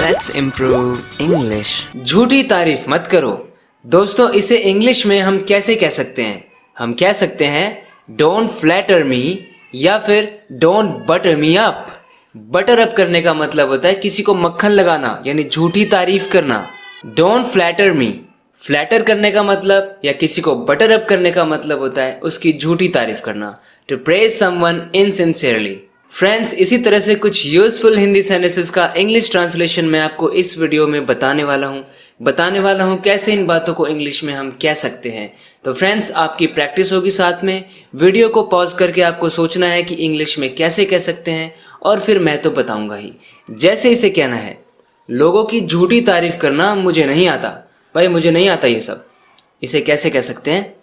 Let's improve English. झूठी तारीफ मत करो। दोस्तों, इसे इंग्लिश में हम कैसे कह सकते हैं? हम कह सकते हैं डोंट फ्लैटर मी या फिर don't butter me up. Butter up करने का मतलब होता है किसी को मक्खन लगाना, यानी झूठी तारीफ करना। डोंट फ्लैटर मी, फ्लैटर करने का मतलब या किसी को बटर अप करने का मतलब होता है उसकी झूठी तारीफ करना। To praise someone insincerely. Friends, इसी तरह से कुछ यूजफुल हिंदी सेंटेंसेस का इंग्लिश ट्रांसलेशन मैं आपको इस वीडियो में बताने वाला हूँ कैसे इन बातों को इंग्लिश में हम कह सकते हैं। तो फ्रेंड्स, आपकी प्रैक्टिस होगी, साथ में वीडियो को पॉज करके आपको सोचना है कि इंग्लिश में कैसे कह सकते हैं, और फिर मैं तो बताऊंगा ही। जैसे इसे कहना है, लोगों की झूठी तारीफ करना मुझे नहीं आता। भाई, मुझे नहीं आता ये सब। इसे कैसे कह सकते हैं?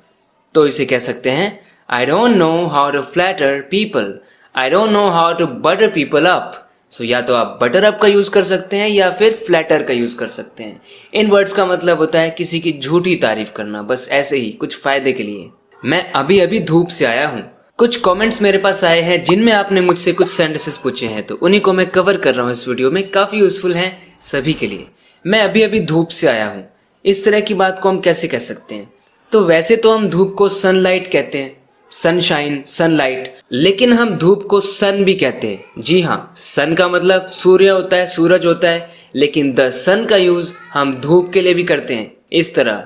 तो इसे कह सकते हैं I don't know how to flatter people, I don't know how to butter people up. So या तो आप बटर अप का यूज कर सकते हैं या फिर फ्लैटर का यूज कर सकते हैं। इन वर्ड्स का मतलब होता है किसी की झूठी तारीफ करना, बस ऐसे ही कुछ फायदे के लिए। मैं अभी अभी धूप से आया हूँ। कुछ कमेंट्स मेरे पास आए हैं जिनमें आपने मुझसे कुछ सेंटेंसेस पूछे हैं, तो उन्हीं को मैं कवर कर रहा हूँ इस वीडियो में। काफी यूजफुल हैं सभी के लिए। मैं अभी अभी धूप से आया हूँ, इस तरह की बात को हम कैसे कह सकते हैं? तो वैसे तो हम धूप को सनलाइट कहते हैं, सनशाइन, सनलाइट, लेकिन हम धूप को सन भी कहते हैं। जी हाँ, सन का मतलब सूर्य होता है, सूरज होता है, लेकिन द सन का यूज हम धूप के लिए भी करते हैं। इस तरह,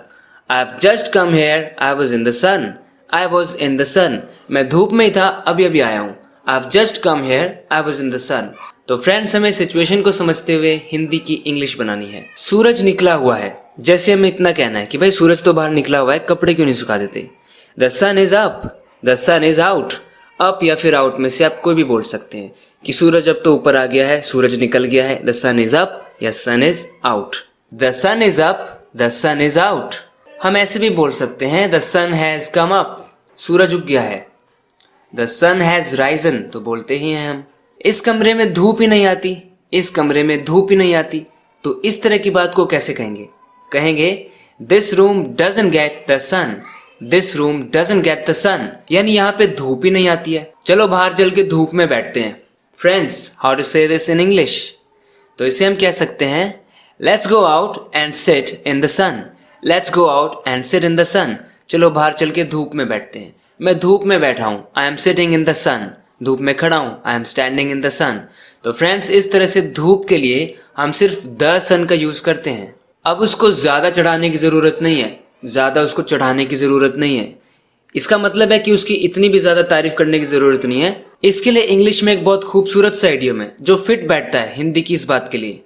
I have just come here, I was in the sun, I was in the sun. मैं धूप में ही था, अभी अभी आया हूँ। I have just come here, I was in the sun. तो फ्रेंड्स, हमें सिचुएशन को समझते हुए हिंदी की इंग्लिश बनानी है। सूरज निकला हुआ है, जैसे हमें इतना कहना है कि भाई सूरज तो बाहर निकला हुआ है, कपड़े क्यों नहीं सुखा देते? The sun is up, the sun is out. Up या फिर आउट में से आप कोई भी बोल सकते हैं कि सूरज अब तो ऊपर आ गया है, सूरज निकल गया है। द सन इज अप या sun is out. The sun is up, the sun is out. हम ऐसे भी बोल सकते हैं the sun has come up, सूरज उग गया है। द सन हैज राइजन, तो बोलते ही हैं हम। इस कमरे में धूप ही नहीं आती, इस कमरे में धूप ही नहीं आती। तो इस तरह की बात को कैसे कहेंगे? कहेंगे this room doesn't get the sun, this room doesn't get the sun, यानी यहाँ पे धूप ही नहीं आती है। चलो बाहर चल के धूप में बैठते हैं। Friends, how to say this in English? तो इसे हम कह सकते हैं let's go out and sit in the sun, let's go out and sit in the sun. चलो बाहर चल के धूप में बैठते हैं। मैं धूप में बैठा हूँ, I am sitting in the sun. धूप में खड़ा हूँ, I am standing in the sun. तो फ्रेंड्स, इस तरह से धूप के लिए हम सिर्फ द सन का यूज करते हैं। अब उसको ज्यादा चढ़ाने की जरूरत नहीं है, ज्यादा उसको चढ़ाने की जरूरत नहीं है। इसका मतलब है कि उसकी इतनी भी ज्यादा तारीफ करने की जरूरत नहीं है। इसके लिए इंग्लिश में एक बहुत खूबसूरत सा इडियम है जो फिट बैठता है हिंदी की इस बात के लिए।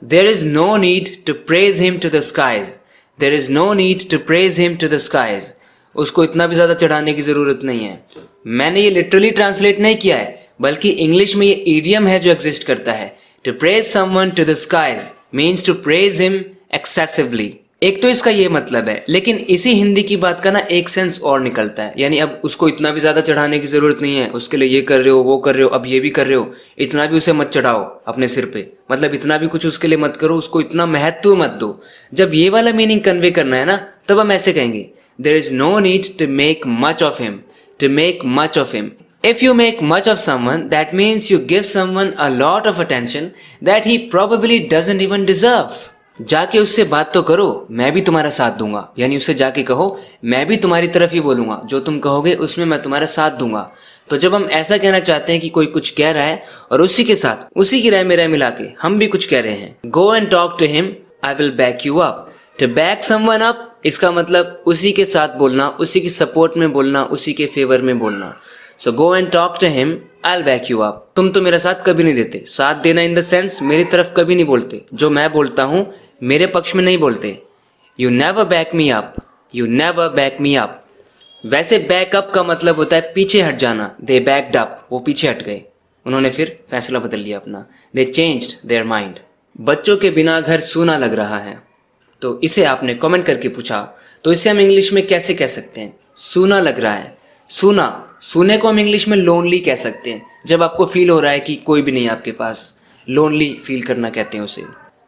There is no need to praise him to the skies, there is no need to praise him to the skies. उसको इतना भी ज्यादा चढ़ाने की जरूरत नहीं है। मैंने ये लिटरली ट्रांसलेट नहीं किया है, बल्कि इंग्लिश में ये इडियम है जो एग्जिस्ट करता है। To praise someone to the skies means to praise him excessively. एक तो इसका ये मतलब है, लेकिन इसी हिंदी की बात का ना एक सेंस और निकलता है। यानी अब उसको इतना भी ज्यादा चढ़ाने की जरूरत नहीं है। उसके लिए ये कर रहे हो, वो कर रहे हो, अब ये भी कर रहे हो, इतना भी उसे मत चढ़ाओ अपने सिर पे। मतलब इतना भी कुछ उसके लिए मत करो, उसको इतना महत्व मत दो। जब ये वाला मीनिंग कन्वे करना है ना, तब हम ऐसे कहेंगे there is no need to make much of him, to make much of him. If you make much of someone, that means you give someone a lot of attention that he probably doesn't even deserve. जाके उससे बात तो करो, मैं भी तुम्हारा साथ दूंगा। यानी उससे जाके कहो मैं भी तुम्हारी तरफ ही बोलूंगा, जो तुम कहोगे उसमें मैं तुम्हारा साथ दूंगा। तो जब हम ऐसा कहना चाहते हैं कि कोई कुछ कह रहा है और उसी के साथ उसी की राय में राय मिला के हम भी कुछ कह रहे हैं, go and talk to him, I will back you up. To back someone up, इसका मतलब उसी के साथ बोलना, उसी की सपोर्ट में बोलना, उसी के फेवर में बोलना। So go and talk to him, I will back you up. तुम तो मेरा साथ कभी नहीं देते। साथ देना इन द सेंस मेरी तरफ कभी नहीं बोलते, जो मैं बोलता हूँ मेरे पक्ष में नहीं बोलते। You never back me up, you never back me up. वैसे बैकअप का मतलब होता है पीछे हट जाना। दे बैक्ड अप, वो पीछे हट गए, उन्होंने फिर फैसला बदल लिया अपना। They changed their mind. बच्चों के बिना घर सूना लग रहा है। तो इसे आपने कमेंट करके पूछा, तो इसे हम इंग्लिश में कैसे कह सकते हैं? सूना लग रहा है। सूना, सूने को हम इंग्लिश में लोनली कह सकते हैं। जब आपको फील हो रहा है कि कोई भी नहीं आपके पास, लोनली फील करना कहते हैं उसे।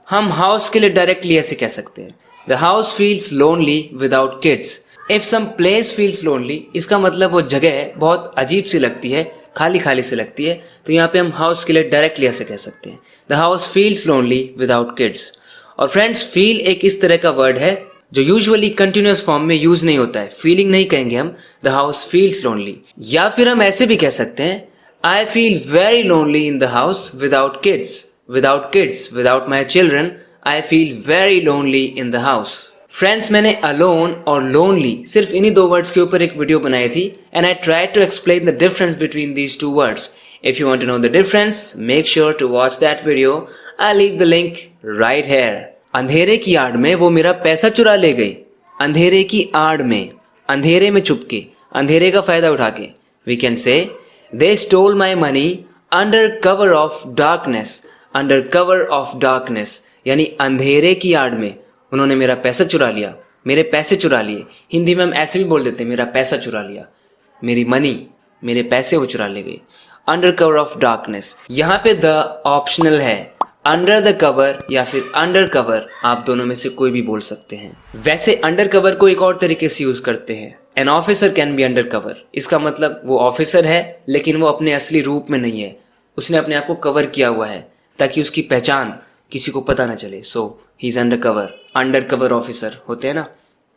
हम हाउस के लिए डायरेक्टली ऐसे कह सकते हैं the house feels lonely without kids. If some place feels lonely, इसका मतलब वो जगह बहुत अजीब सी लगती है खाली खाली से लगती है, तो यहाँ पे हम हाउस के लिए डायरेक्टली ऐसे कह सकते हैं, the house feels lonely without kids. और फ्रेंड्स, फील एक इस तरह का वर्ड है जो यूजुअली कंटिन्यूअस फॉर्म में यूज नहीं होता है, फीलिंग नहीं कहेंगे हम, द हाउस फील्स लोनली। या फिर हम ऐसे भी कह सकते हैं, I feel very lonely in the house without kids, without my children, I feel very lonely in the house. Friends, मैंने अलोन और लोनली सिर्फ इन्हीं दो वर्ड्स के ऊपर एक वीडियो बनाई थी, and I try to explain the difference between these two words. If you want to know the difference, make sure to watch that video, I leave the link right here. अंधेरे की आड़ में वो मेरा पैसा चुरा ले गई। अंधेरे की आड़ में, अंधेरे में छुपके, अंधेरे का फायदा उठा के। We can say they stole my money under cover of darkness, under cover of darkness, यानी अंधेरे की आड़ में उन्होंने मेरा पैसा चुरा लिया, मेरे पैसे चुरा लिए। हिंदी में हम ऐसे भी बोल देते हैं, मेरा पैसा चुरा लिया, मेरी मनी, मेरे पैसे वो चुरा ले गई। अंडर कवर ऑफ डार्कनेस, यहाँ पे द ऑप्शनल है, अंडर द कवर या फिर अंडर कवर, आप दोनों में से कोई भी बोल सकते हैं। वैसे अंडर कवर को एक और तरीके से यूज करते हैं, an officer can be under cover. इसका मतलब वो ऑफिसर है लेकिन वो अपने असली रूप में नहीं है, उसने अपने आप को कवर किया हुआ है ताकि उसकी पहचान किसी को पता ना चले। So he is under cover, under cover officer होते हैं ना।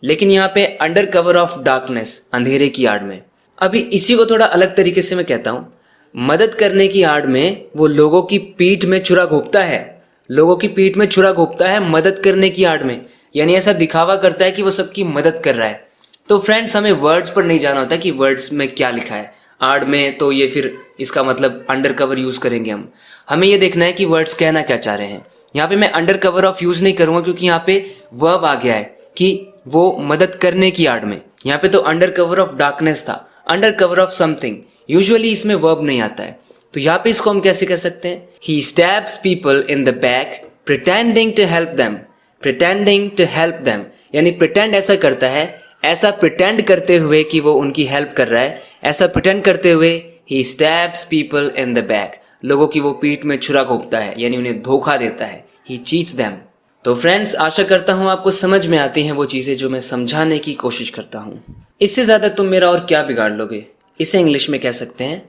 लेकिन यहाँ पे अंडर कवर ऑफ डार्कनेस, अंधेरे की आड़ में। अभी इसी को थोड़ा अलग तरीके से मैं कहता हूँ, मदद करने की आड़ में वो लोगों की पीठ में छुरा घोंपता है, लोगों की पीठ में छुरा घोंपता है मदद करने की आड़ में, यानी ऐसा दिखावा करता है कि वो सबकी मदद कर रहा है। तो फ्रेंड्स, हमें वर्ड्स पर नहीं जाना होता कि वर्ड्स में क्या लिखा है आड़ में, तो ये फिर इसका मतलब अंडर कवर यूज करेंगे हम। हमें ये देखना है कि वर्ड्स कहना क्या चाह रहे हैं। यहाँ पे मैं अंडर कवर ऑफ यूज नहीं करूंगा क्योंकि यहाँ पे वर्ब आ गया है कि वो मदद करने की आड़ में। यहाँ पे तो अंडर कवर ऑफ डार्कनेस था, under cover of something, usually इसमें वर्ब नहीं आता है। तो यहाँ पे इसको हम कैसे कह सकते हैं, he stabs people in the back pretending to help them, pretending to help them, यानी प्रिटेंड ऐसा करता है, ऐसा प्रिटेंड करते हुए कि वो उनकी हेल्प कर रहा है, ऐसा प्रिटेंड करते हुए he stabs people in the back, लोगों की वो पीठ में छुरा घोंपता है, यानी उन्हें धोखा देता है, ही चीट्स देम। तो फ्रेंड्स, आशा करता हूँ आपको समझ में आती हैं वो चीज़ें जो मैं समझाने की कोशिश करता हूँ। इससे ज़्यादा तुम मेरा और क्या बिगाड़ लोगे। इसे इंग्लिश में कह सकते हैं,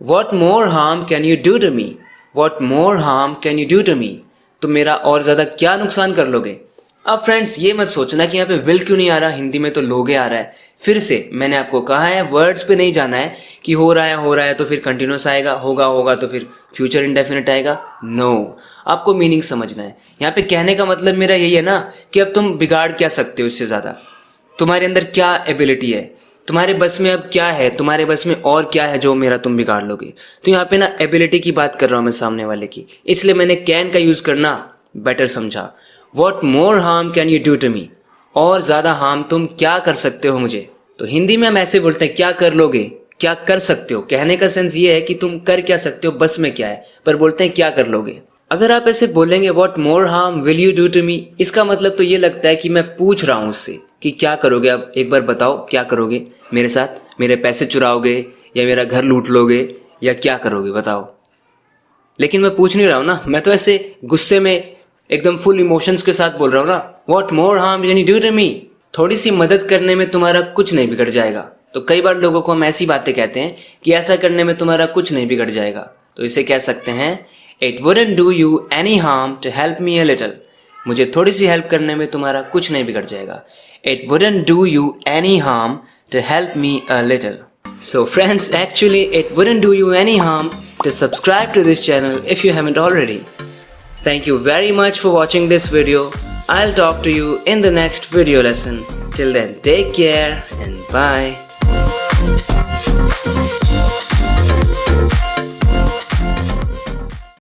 what more harm can you do to me, what more harm can you do to me, तुम मेरा और ज़्यादा क्या नुकसान कर लोगे। अब फ्रेंड्स, ये मत सोचना कि यहाँ पे विल क्यों नहीं आ रहा, हिंदी में तो लोगे आ रहा है। फिर से मैंने आपको कहा है, वर्ड्स पे नहीं जाना है कि हो रहा है तो फिर कंटिन्यूस आएगा, होगा तो फिर फ्यूचर इंडेफिनिट आएगा। नो, आपको मीनिंग समझना है। यहाँ पे कहने का मतलब मेरा यही है ना कि अब तुम बिगाड़ क्या सकते हो इससे ज़्यादा, तुम्हारे अंदर क्या एबिलिटी है, तुम्हारे बस में अब क्या है, तुम्हारे बस में और क्या है जो मेरा तुम बिगाड़ लोगे। तो यहाँ पे ना एबिलिटी की बात कर रहा हूँ मैं सामने वाले की, इसलिए मैंने कैन का यूज़ करना बेटर समझा। What more harm can you do to me, और ज़्यादा हार्म तुम क्या कर सकते हो मुझे। तो हिंदी में हम ऐसे बोलते हैं, क्या कर लोगे, क्या कर सकते हो। कहने का सेंस ये है कि तुम कर क्या सकते हो, बस में क्या है, पर बोलते हैं क्या कर लोगे। अगर आप ऐसे बोलेंगे what more harm will you do to me, इसका मतलब तो ये लगता है कि मैं पूछ रहा हूँ उससे कि क्या करोगे, अब एक बार बताओ क्या करोगे मेरे साथ, मेरे पैसे चुराओगे या मेरा घर लूट लोगे या क्या करोगे बताओ। लेकिन मैं पूछ नहीं रहा हूँ ना, मैं तो ऐसे गुस्से में एकदम फुल इमोशंस के साथ बोल रहा हूँ ना, what more harm can you do to me, थोड़ी सी मदद करने में तुम्हारा कुछ नहीं बिगड़ जाएगा। तो कई बार लोगों को हम ऐसी बातें कहते हैं कि ऐसा करने में तुम्हारा कुछ नहीं बिगड़ जाएगा, तो इसे कह सकते हैं it wouldn't do you any harm to help me a little, मुझे थोड़ी सी हेल्प करने में तुम्हारा कुछ नहीं बिगड़ जाएगा। It wouldn't do you any harm to help me a little. So friends, actually it wouldn't do you any harm to subscribe to this channel if you haven't already. Thank you very much for watching this video. I'll talk to you in the next video lesson. Till then, take care and bye.